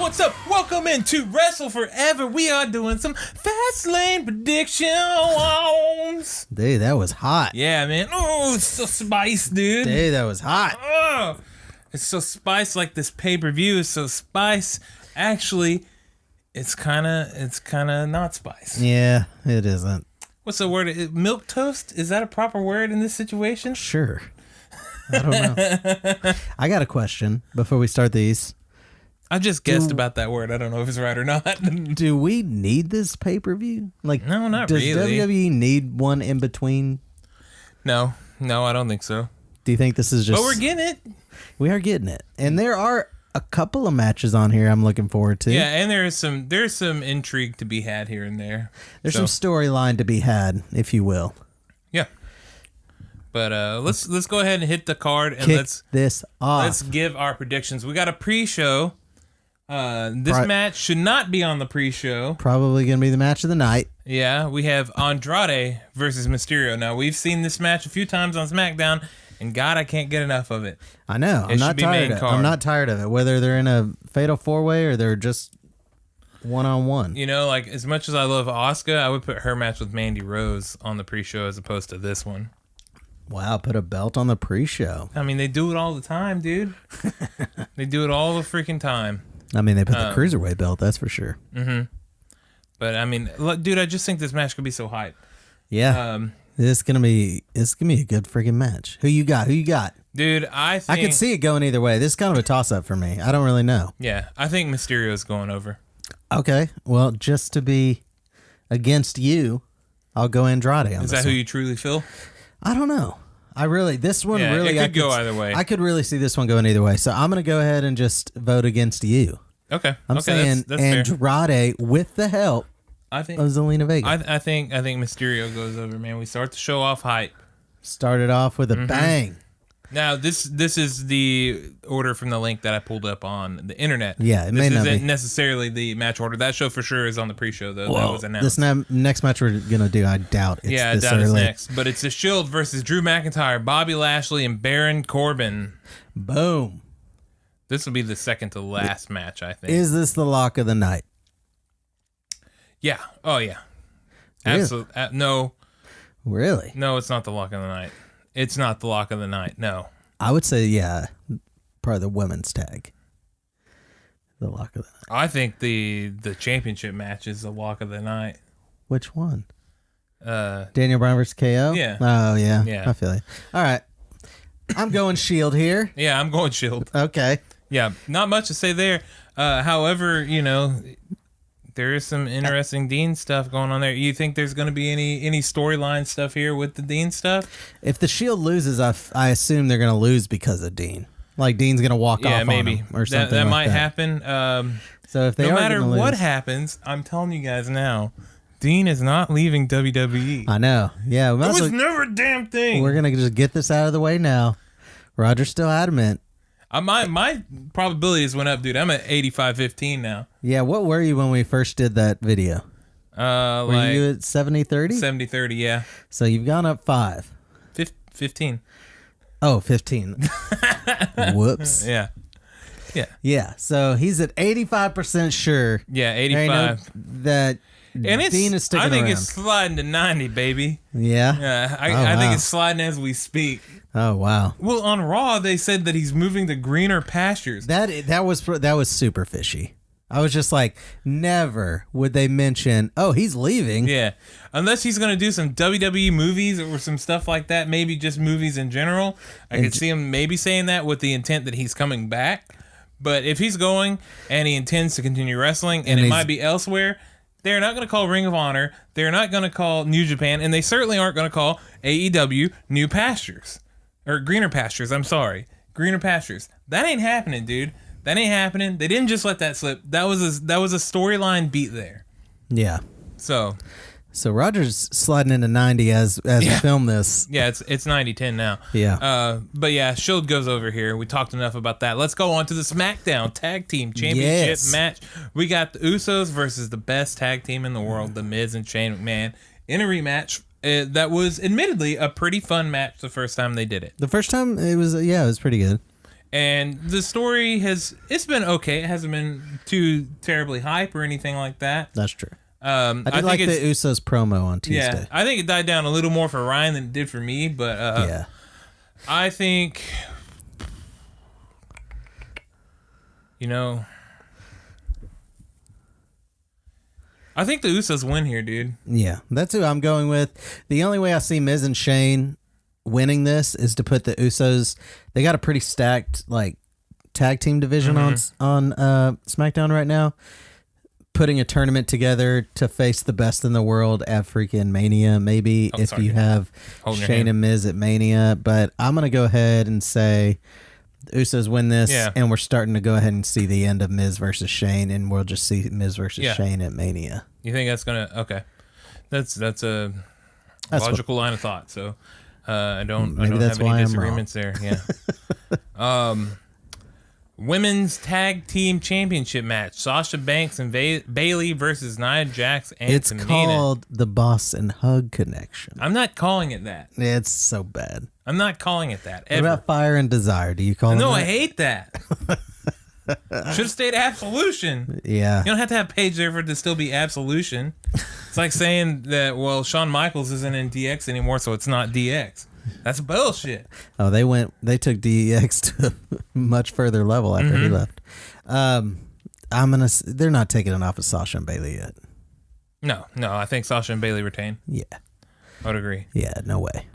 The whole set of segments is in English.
what's up? Welcome into WrestleForever. We are doing some FASTLANE predictions. Dude, that was hot. Yeah, man. Oh, it's so spice, dude. Dude, that was hot. Oh, it's so spice like this pay-per-view is so spice. Actually, it's kind of not spice. Yeah, it isn't. What's the word? Milk toast? Is that a proper word in this situation? Sure. I don't know. I got a question before we start these. I just guessed about that word. I don't know if it's right or not. Do we need this pay-per-view? Like, no, not does really. Does WWE need one in between? No, I don't think so. Do you think this is just... But we're getting it. We are getting it. And there are a couple of matches on here I'm looking forward to. Yeah, and there's some intrigue to be had here and there. There's some storyline to be had, if you will. Yeah. But let's go ahead and hit the card and Kick this off. Let's give our predictions. We got a pre-show. This match should not be on the pre-show. Probably going to be the match of the night. Yeah, we have Andrade versus Mysterio. Now, we've seen this match a few times on SmackDown, and God, I can't get enough of it. I know. I'm not tired of it. I'm not tired of it, whether they're in a fatal four-way or they're just one-on-one. You know, like, as much as I love Asuka, I would put her match with Mandy Rose on the pre-show as opposed to this one. Wow, put a belt on the pre-show. I mean, they do it all the time, dude. They do it all the freaking time. I mean, they put the cruiserweight belt, that's for sure. Mm-hmm. But I mean, dude, I just think this match could be so hype. Yeah, it's gonna be a good freaking match. Who you got? Dude, I could see it going either way. This is kind of a toss-up for me. I don't really know. Yeah, I think Mysterio's going over. Okay, well, just to be against you, I'll go Andrade on Is that who you truly feel? I don't know. This one really... it could go either way. I could really see this one going either way. So I'm going to go ahead and just vote against you. Okay. I'm saying that's Andrade fair. With the help of Zelina Vega. I think Mysterio goes over, man. We start to show off hype. Started off with a bang. Now, this is the order from the link that I pulled up on the internet. Yeah, it may not be necessarily the match order. That show for sure is on the pre-show, though. That was announced. This next match we're going to do, I doubt it's I doubt it's next. But it's The Shield versus Drew McIntyre, Bobby Lashley, and Baron Corbin. Boom. This will be the second to last match, I think. Is this the lock of the night? Yeah. Oh, yeah. Really? Absolutely. No. Really? No, it's not the lock of the night. It's not the lock of the night. No. I would say, yeah, probably the women's tag. The lock of the night. I think the championship match is the lock of the night. Which one? Daniel Bryan versus KO? Yeah. Oh, yeah. I feel you. All right. I'm going Shield here. Yeah, I'm going Shield. Okay. Yeah, not much to say there. However, you know, there is some interesting Dean stuff going on there. You think there's going to be any storyline stuff here with the Dean stuff? If the Shield loses, I assume they're going to lose because of Dean. Like Dean's going to walk off maybe. on him or something. That like might that. happen. So if they no are matter gonna what lose, happens, I'm telling you guys now, Dean is not leaving WWE. I know. Yeah, it was never a damn thing. We're gonna just get this out of the way now. Roger's still adamant. My probabilities went up, dude. I'm at 85-15 now. Yeah, what were you when we first did that video? Were you at 70-30? 70-30, yeah. So you've gone up 5. 15. Oh, 15. Whoops. Yeah. Yeah, so he's at 85% sure. Yeah, 85. That Dean is sticking around. I think it's sliding to 90, baby. Yeah? Yeah, I think it's sliding as we speak. Oh, wow. Well, on Raw, they said that he's moving to greener pastures. That was super fishy. I was just like, never would they mention, oh, he's leaving. Yeah. Unless he's going to do some WWE movies or some stuff like that, maybe just movies in general. I could see him maybe saying that with the intent that he's coming back. But if he's going and he intends to continue wrestling and it might be elsewhere, they're not going to call Ring of Honor. They're not going to call New Japan. And they certainly aren't going to call AEW New Pastures. Or Greener Pastures, I'm sorry. Greener Pastures. That ain't happening, dude. That ain't happening. They didn't just let that slip. That was a storyline beat there. Yeah. So Roger's sliding into 90 as we film this. Yeah, it's 90-10 now. Yeah. But yeah, Shield goes over here. We talked enough about that. Let's go on to the SmackDown Tag Team Championship match. We got the Usos versus the best tag team in the world, The Miz and Shane McMahon, in a rematch. That was admittedly a pretty fun match the first time they did it. The first time it was pretty good. And the story it's been okay. It hasn't been too terribly hype or anything like that. That's true. I did like the Usos promo on Tuesday. Yeah, I think it died down a little more for Ryan than it did for me, but yeah. I think, I think the Usos win here, dude. Yeah, that's who I'm going with. The only way I see Miz and Shane winning this is to put the Usos. They got a pretty stacked tag team division on SmackDown right now. Putting a tournament together to face the best in the world at freaking Mania, maybe you have Shane and Miz at Mania. But I'm gonna go ahead and say the Usos win this, and we're starting to go ahead and see the end of Miz versus Shane, and we'll just see Miz versus Shane at Mania. You think that's gonna That's a logical line of thought. So I don't have any disagreements there. Yeah. Women's Tag Team Championship match: Sasha Banks and Bayley versus Nia Jax and It's Tamina. called the Boss and Hug Connection. I'm not calling it that. It's so bad. I'm not calling it that. What Ever. about Fire and Desire? Do you call it No, that? I hate that. Should have stayed Absolution. Yeah. You don't have to have Paige there for it to still be Absolution. It's like saying that, well, Shawn Michaels isn't in DX anymore, so it's not DX. That's bullshit. Oh, they took DX to a much further level after he left. They're not taking it off of Sasha and Bayley yet. No, I think Sasha and Bayley retain. Yeah. I would agree. Yeah, no way.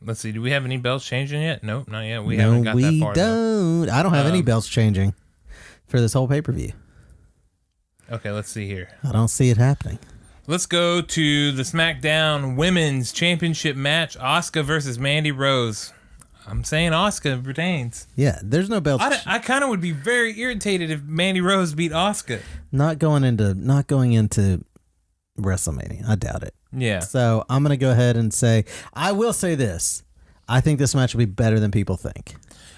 Let's see. Do we have any belts changing yet? Nope, not yet. We haven't got that far. Don't. I don't have any belts changing for this whole pay-per-view. Okay, let's see here. I don't see it happening. Let's go to the SmackDown Women's Championship match: Asuka versus Mandy Rose. I'm saying Asuka retains. Yeah, there's no belts. I kind of would be very irritated if Mandy Rose beat Asuka. Not going into WrestleMania. I doubt it. Yeah. So I'm gonna go ahead and say I will say this. I think this match will be better than people think.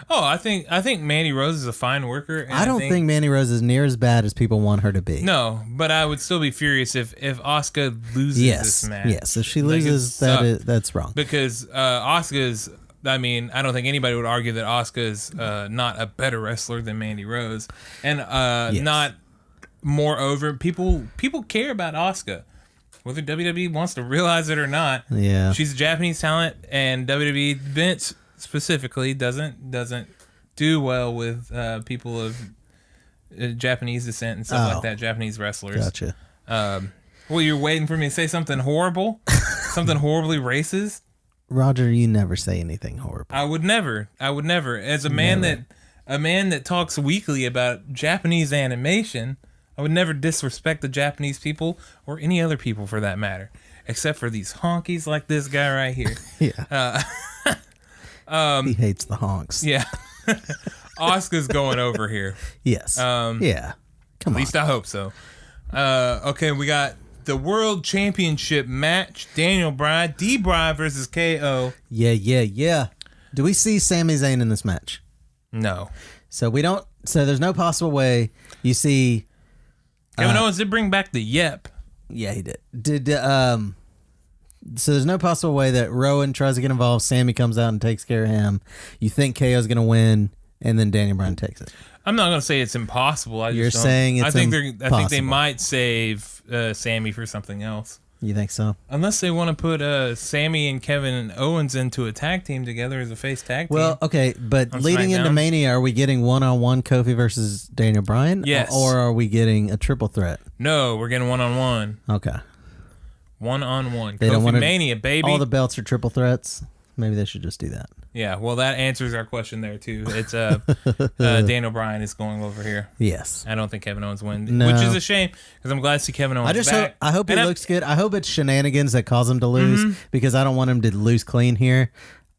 Oh, I think Mandy Rose is a fine worker. And I don't think Mandy Rose is near as bad as people want her to be. No, but I would still be furious if Asuka loses this match. Yes, if she loses, that's wrong. Because Asuka's, I mean, I don't think anybody would argue that Asuka's not a better wrestler than Mandy Rose, and not more over. People care about Asuka, whether WWE wants to realize it or not. Yeah, she's a Japanese talent, and WWE Vince specifically doesn't do well with people of Japanese descent and stuff like that. Japanese wrestlers. Gotcha. Well, you're waiting for me to say something horrible, something horribly racist. Roger, you never say anything horrible. I would never. As a man that talks weekly about Japanese animation, I would never disrespect the Japanese people or any other people for that matter, except for these honkies like this guy right here. Yeah. He hates the honks. Yeah. Asuka's going over here. Yes. Yeah. Come on. At least I hope so. Okay, we got the World Championship match. Daniel Bryan, D-Bryan versus KO. Yeah. Do we see Sami Zayn in this match? No. So we don't. So there's no possible way you see. Kevin Owens did bring back the Yep. Yeah, he did. So there's no possible way that Rowan tries to get involved. Sammy comes out and takes care of him. You think KO's going to win, and then Daniel Bryan takes it. I'm not going to say it's impossible. You're saying it's impossible. I think they might save Sammy for something else. You think so? Unless they want to put Sammy and Kevin Owens into a tag team together as a face tag team. Well, okay, but leading into Mania, are we getting one-on-one Kofi versus Daniel Bryan? Yes. Or are we getting a triple threat? No, we're getting one-on-one. Okay. One-on-one. They don't Kofi want Mania, baby. All the belts are triple threats. Maybe they should just do that. Yeah, well, that answers our question there, too. It's Daniel Bryan is going over here. Yes. I don't think Kevin Owens wins, No. which is a shame because I'm glad to see Kevin Owens back. I hope he looks good. I hope it's shenanigans that cause him to lose because I don't want him to lose clean here.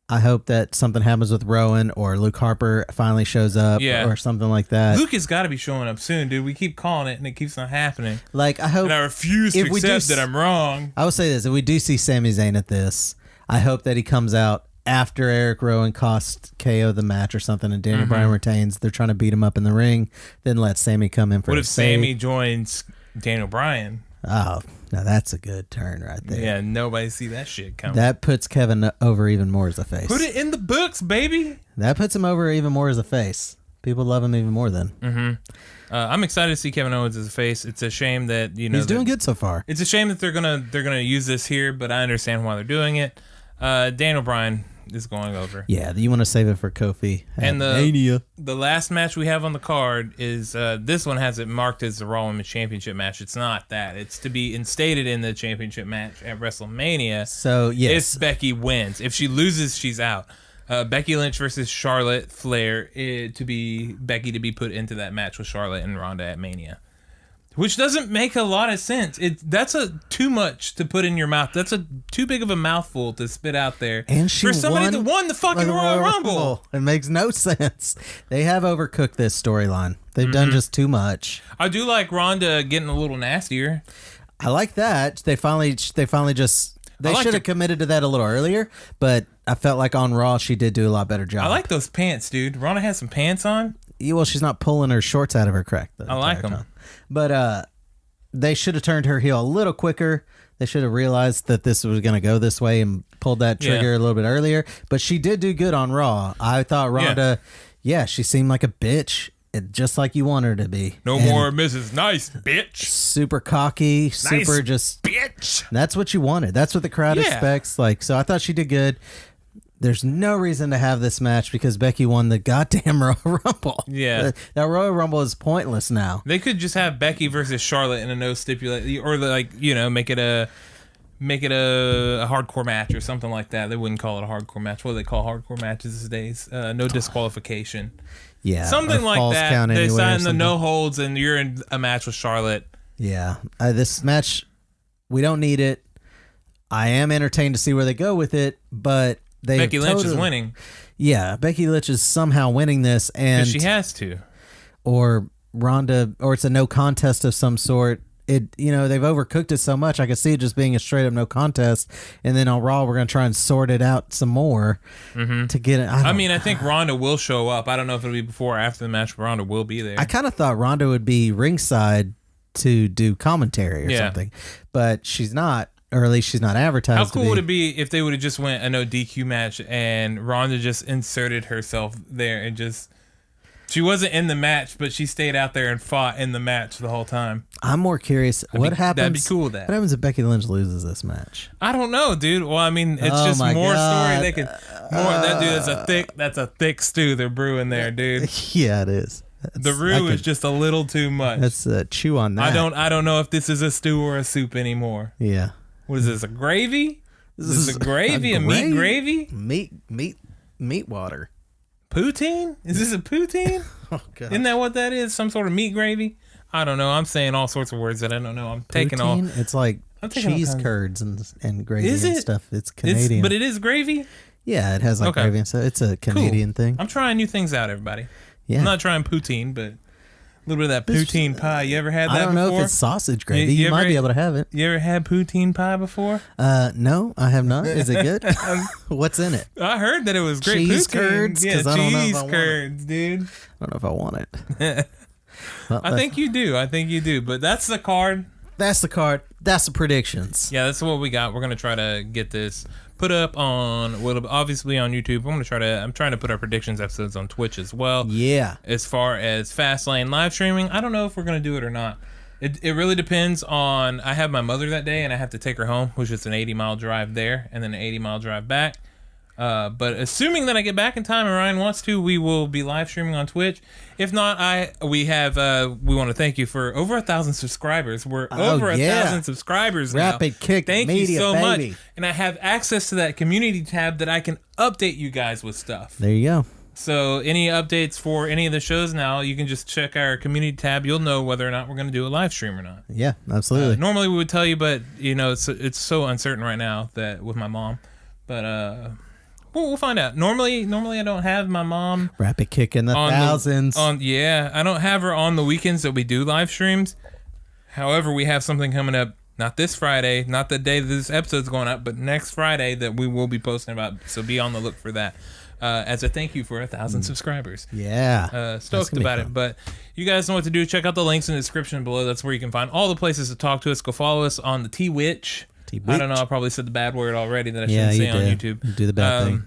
I hope that something happens with Rowan or Luke Harper finally shows up or something like that. Luke has got to be showing up soon, dude. We keep calling it and it keeps not happening. Like, I hope. And I refuse to accept that I'm wrong. I will say this. If we do see Sami Zayn at this, I hope that he comes out after Eric Rowan costs KO the match or something and Daniel Bryan retains. They're trying to beat him up in the ring. Then let Sammy come in for What if Sammy joins Daniel Bryan? Oh, now that's a good turn right there. Yeah, nobody see that shit coming. That puts Kevin over even more as a face. Put it in the books, baby. That puts him over even more as a face. People love him even more then. Mm-hmm. I'm excited to see Kevin Owens as a face. It's a shame that he's doing good so far. It's a shame that they're gonna use this here, but I understand why they're doing it. Daniel Bryan is going over. Yeah, you want to save it for Kofi and Mania. The last match we have on the card is this one has it marked as the Raw Women's Championship match. It's not that. It's to be instated in the championship match at WrestleMania. So yes, if Becky wins, if she loses, she's out. Becky Lynch versus Charlotte Flair to be Becky to be put into that match with Charlotte and Ronda at Mania, which doesn't make a lot of sense. That's too much to put in your mouth. That's too big of a mouthful to spit out there. And she for somebody that won the fucking Royal Rumble. It makes no sense. They have overcooked this storyline. They've done just too much. I do like Ronda getting a little nastier. I like that. They finally just. They should have committed to that a little earlier, but I felt like on Raw she did do a lot better job. I like those pants, dude. Ronda has some pants on. Yeah, well, she's not pulling her shorts out of her crack. I like them. But they should have turned her heel a little quicker. They should have realized that this was going to go this way and pulled that trigger a little bit earlier. But she did do good on Raw. I thought Ronda, she seemed like a bitch. Just like you want her to be. No more Mrs. Nice, bitch. Super cocky, super just bitch. That's what you wanted. That's what the crowd expects. So I thought she did good. There's no reason to have this match because Becky won the goddamn Royal Rumble. Yeah. That Royal Rumble is pointless now. They could just have Becky versus Charlotte in a no stipulate, or make it a hardcore match or something like that. They wouldn't call it a hardcore match. What do they call hardcore matches these days? No disqualification. Yeah, something like that. They anyway sign the no holds, and you're in a match with Charlotte. Yeah, this match, we don't need it. I am entertained to see where they go with it, but Becky Lynch is winning. Yeah, Becky Lynch is somehow winning this, and she has to, or Ronda, or it's a no contest of some sort. They've overcooked it so much. I could see it just being a straight up no contest, and then on Raw we're gonna try and sort it out some more to get it. I think Ronda will show up. I don't know if it'll be before or after the match, but Ronda will be there. I kind of thought Ronda would be ringside to do commentary or something, but she's not, or at least she's not advertised. How cool would it be if they would have just went a no DQ match and Ronda just inserted herself there and just. She wasn't in the match, but she stayed out there and fought in the match the whole time. I'm more curious. What happens? That'd be cool. What happens if Becky Lynch loses this match? I don't know, dude. Well, I mean, it's just more story. They could more. That dude that's a thick stew they're brewing there, dude. Yeah, it is. The roux is just a little too much. Let's chew on that. I don't know if this is a stew or a soup anymore. Yeah. What is this? A gravy? This is a gravy? A meat gravy? Meat water. Poutine? Is this a poutine? Oh, God. Isn't that what that is? Some sort of meat gravy? I don't know. I'm saying all sorts of words that I don't know. I'm taking all. It's like cheese curds and gravy and stuff. It's Canadian. But it is gravy? Yeah, it has gravy and stuff. It's a Canadian thing. I'm trying new things out, everybody. Yeah. I'm not trying poutine, but a little bit of that poutine pie. You ever had that before? I don't know if it's sausage gravy. You might be able to have it. You ever had poutine pie before? No, I have not. Is it good? What's in it? I heard that it was great. Cheese poutine. curds? Yeah, cheese curds, dude. I don't know if I want it. Well, I think you do. But that's the card. That's the card. That's the predictions. Yeah, that's what we got. We're gonna try to get this put up on, well, obviously on YouTube. I'm trying to put our predictions episodes on Twitch as well. Yeah. As far as Fastlane live streaming, I don't know if we're gonna do it or not. It really depends on. I have my mother that day, and I have to take her home, which is an 80-mile drive there, and then an 80-mile drive back. But assuming that I get back in time and Ryan wants to, we will be live streaming on Twitch. If not, we want to thank you for over 1,000 subscribers. We're over 1,000 subscribers now. Rapid Kick Thank Media, you so baby. much. And I have access to that community tab that I can update you guys with stuff. There you go. So any updates for any of the shows now, you can just check our community tab. You'll know whether or not we're going to do a live stream or not. Yeah, absolutely. Normally we would tell you, but it's so uncertain right now that with my mom. But we'll find out. Normally I don't have my mom. Rapid Kick in the thousands. I don't have her on the weekends that we do live streams. However, we have something coming up. Not this Friday, not the day that this episode's going up, but next Friday that we will be posting about. So be on the look for that. as a thank you for 1,000 subscribers. Yeah. Stoked about it. But you guys know what to do. Check out the links in the description below. That's where you can find all the places to talk to us. Go follow us on the T-Witch. I don't know. I probably said the bad word already that I shouldn't say on YouTube. Do the bad thing.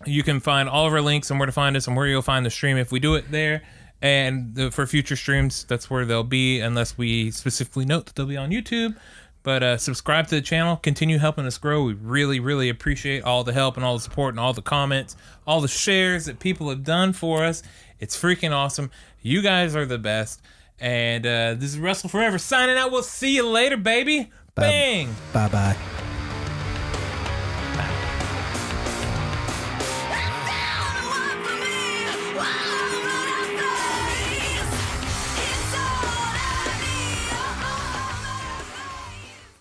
You can find all of our links and where to find us and where you'll find the stream if we do it there. And for future streams, that's where they'll be, unless we specifically note that they'll be on YouTube. But subscribe to the channel. Continue helping us grow. We really, really appreciate all the help and all the support and all the comments, all the shares that people have done for us. It's freaking awesome. You guys are the best. And this is WrestleForever signing out. We'll see you later, baby. Bang. Bye-bye.